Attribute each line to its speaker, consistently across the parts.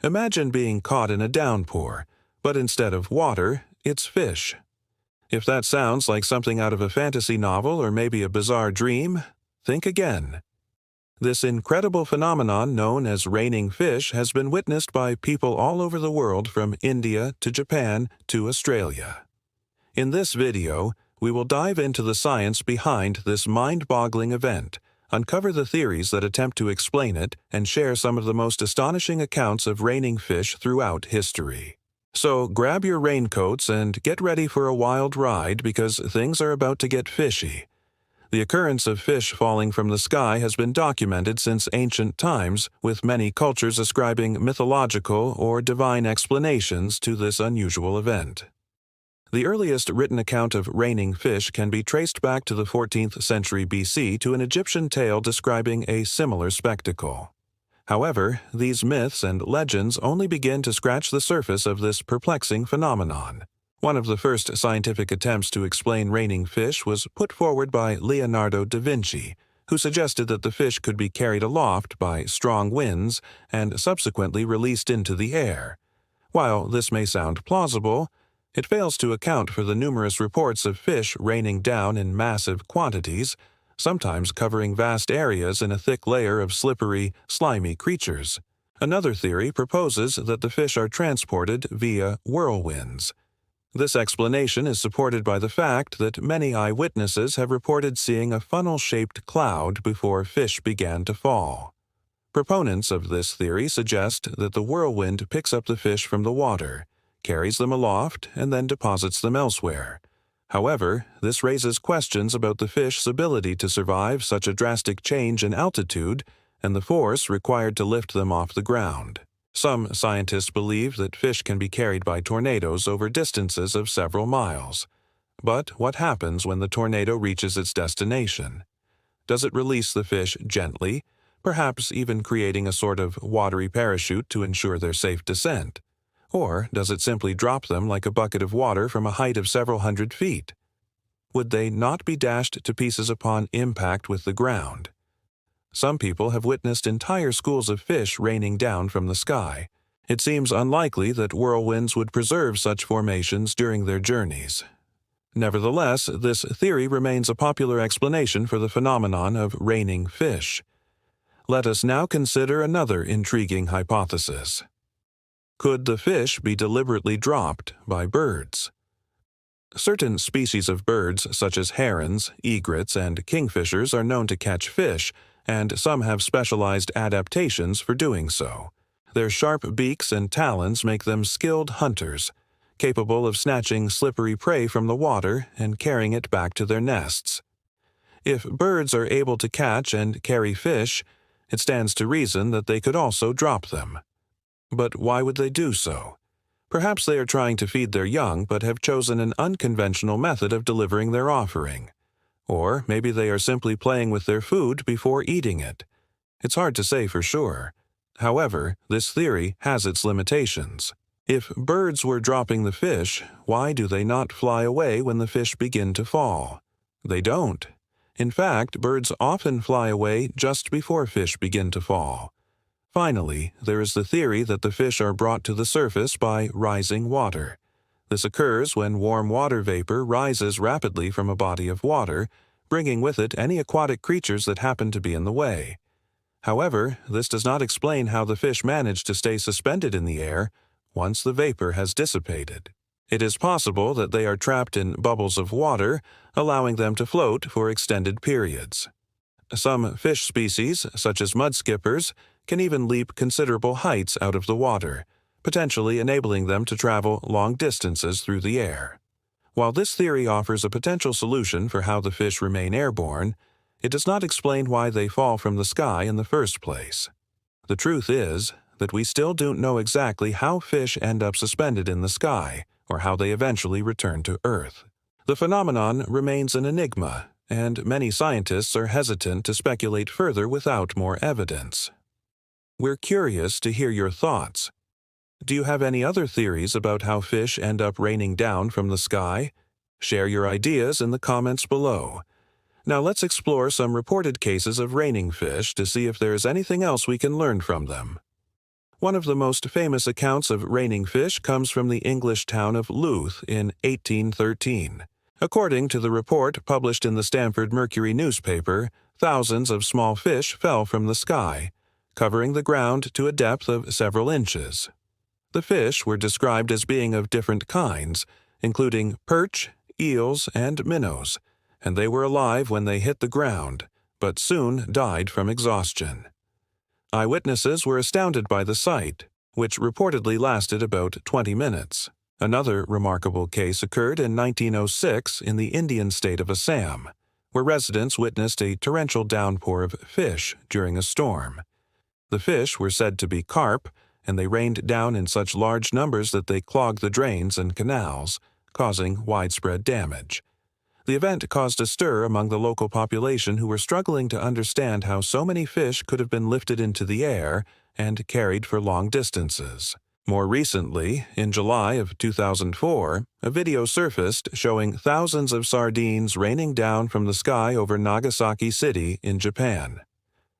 Speaker 1: Imagine being caught in a downpour, but instead of water, it's fish. If that sounds like something out of a fantasy novel or maybe a bizarre dream, think again. This incredible phenomenon known as raining fish has been witnessed by people all over the world from India to Japan to Australia. In this video, we will dive into the science behind this mind-boggling event, uncover the theories that attempt to explain it, and share some of the most astonishing accounts of raining fish throughout history. So grab your raincoats and get ready for a wild ride because things are about to get fishy. The occurrence of fish falling from the sky has been documented since ancient times, with many cultures ascribing mythological or divine explanations to this unusual event. The earliest written account of raining fish can be traced back to the 14th century BC to an Egyptian tale describing a similar spectacle. However, these myths and legends only begin to scratch the surface of this perplexing phenomenon. One of the first scientific attempts to explain raining fish was put forward by Leonardo da Vinci, who suggested that the fish could be carried aloft by strong winds and subsequently released into the air. While this may sound plausible, it fails to account for the numerous reports of fish raining down in massive quantities, sometimes covering vast areas in a thick layer of slippery, slimy creatures. Another theory proposes that the fish are transported via whirlwinds. This explanation is supported by the fact that many eyewitnesses have reported seeing a funnel-shaped cloud before fish began to fall. Proponents of this theory suggest that the whirlwind picks up the fish from the water, carries them aloft, and then deposits them elsewhere. However, this raises questions about the fish's ability to survive such a drastic change in altitude and the force required to lift them off the ground. Some scientists believe that fish can be carried by tornadoes over distances of several miles. But what happens when the tornado reaches its destination? Does it release the fish gently, perhaps even creating a sort of watery parachute to ensure their safe descent? Or does it simply drop them like a bucket of water from a height of several hundred feet? Would they not be dashed to pieces upon impact with the ground? Some people have witnessed entire schools of fish raining down from the sky. It seems unlikely that whirlwinds would preserve such formations during their journeys. Nevertheless, this theory remains a popular explanation for the phenomenon of raining fish. Let us now consider another intriguing hypothesis. Could the fish be deliberately dropped by birds? Certain species of birds, such as herons, egrets, and kingfishers, are known to catch fish, and some have specialized adaptations for doing so. Their sharp beaks and talons make them skilled hunters, capable of snatching slippery prey from the water and carrying it back to their nests. If birds are able to catch and carry fish, it stands to reason that they could also drop them. But why would they do so? Perhaps they are trying to feed their young but have chosen an unconventional method of delivering their offering. Or maybe they are simply playing with their food before eating it. It's hard to say for sure. However, this theory has its limitations. If birds were dropping the fish, why do they not fly away when the fish begin to fall? They don't. In fact, birds often fly away just before fish begin to fall. Finally, there is the theory that the fish are brought to the surface by rising water. This occurs when warm water vapor rises rapidly from a body of water, bringing with it any aquatic creatures that happen to be in the way. However, this does not explain how the fish manage to stay suspended in the air once the vapor has dissipated. It is possible that they are trapped in bubbles of water, allowing them to float for extended periods. Some fish species, such as mudskippers, can even leap considerable heights out of the water, potentially enabling them to travel long distances through the air. While this theory offers a potential solution for how the fish remain airborne, it does not explain why they fall from the sky in the first place. The truth is that we still don't know exactly how fish end up suspended in the sky, or how they eventually return to Earth. The phenomenon remains an enigma, and many scientists are hesitant to speculate further without more evidence. We're curious to hear your thoughts. Do you have any other theories about how fish end up raining down from the sky? Share your ideas in the comments below. Now let's explore some reported cases of raining fish to see if there is anything else we can learn from them. One of the most famous accounts of raining fish comes from the English town of Louth in 1813. According to the report published in the Stamford Mercury newspaper, thousands of small fish fell from the sky, covering the ground to a depth of several inches. The fish were described as being of different kinds, including perch, eels, and minnows, and they were alive when they hit the ground, but soon died from exhaustion. Eyewitnesses were astounded by the sight, which reportedly lasted about 20 minutes. Another remarkable case occurred in 1906 in the Indian state of Assam, where residents witnessed a torrential downpour of fish during a storm. The fish were said to be carp, and they rained down in such large numbers that they clogged the drains and canals, causing widespread damage. The event caused a stir among the local population who were struggling to understand how so many fish could have been lifted into the air and carried for long distances. More recently, in July of 2004, a video surfaced showing thousands of sardines raining down from the sky over Nagasaki City in Japan.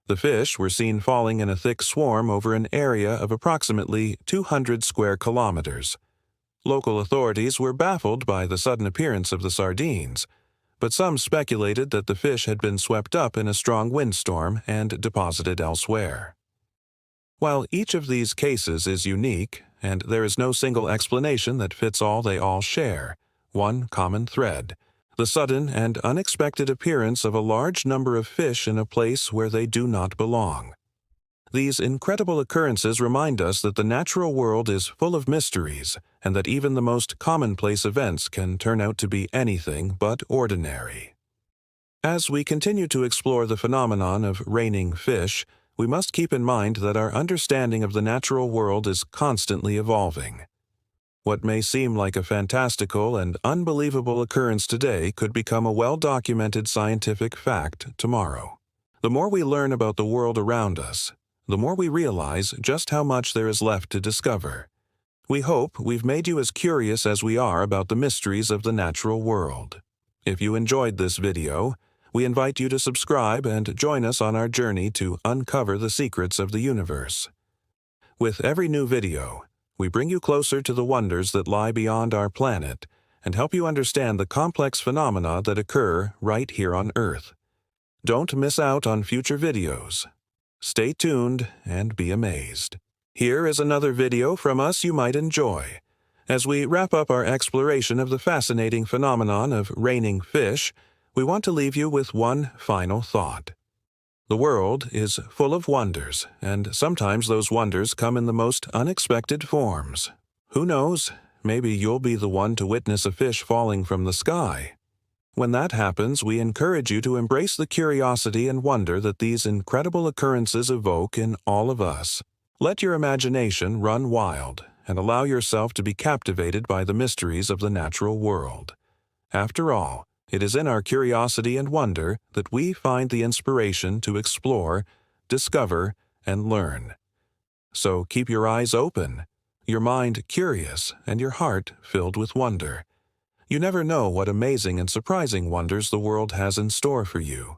Speaker 1: The fish were seen falling in a thick swarm over an area of approximately 200 square kilometers. Local authorities were baffled by the sudden appearance of the sardines, but some speculated that the fish had been swept up in a strong windstorm and deposited elsewhere. While each of these cases is unique, and there is no single explanation that fits all, they all share one common thread: the sudden and unexpected appearance of a large number of fish in a place where they do not belong. These incredible occurrences remind us that the natural world is full of mysteries, and that even the most commonplace events can turn out to be anything but ordinary. As we continue to explore the phenomenon of raining fish, we must keep in mind that our understanding of the natural world is constantly evolving. What may seem like a fantastical and unbelievable occurrence today could become a well-documented scientific fact tomorrow. The more we learn about the world around us, the more we realize just how much there is left to discover. We hope we've made you as curious as we are about the mysteries of the natural world. If you enjoyed this video, we invite you to subscribe and join us on our journey to uncover the secrets of the universe. With every new video, we bring you closer to the wonders that lie beyond our planet and help you understand the complex phenomena that occur right here on Earth. Don't miss out on future videos. Stay tuned and be amazed. Here is another video from us you might enjoy. As we wrap up our exploration of the fascinating phenomenon of raining fish, we want to leave you with one final thought. The world is full of wonders, and sometimes those wonders come in the most unexpected forms. Who knows, maybe you'll be the one to witness a fish falling from the sky. When that happens, we encourage you to embrace the curiosity and wonder that these incredible occurrences evoke in all of us. Let your imagination run wild and allow yourself to be captivated by the mysteries of the natural world. After all, it is in our curiosity and wonder that we find the inspiration to explore, discover, and learn. So keep your eyes open, your mind curious, and your heart filled with wonder. You never know what amazing and surprising wonders the world has in store for you.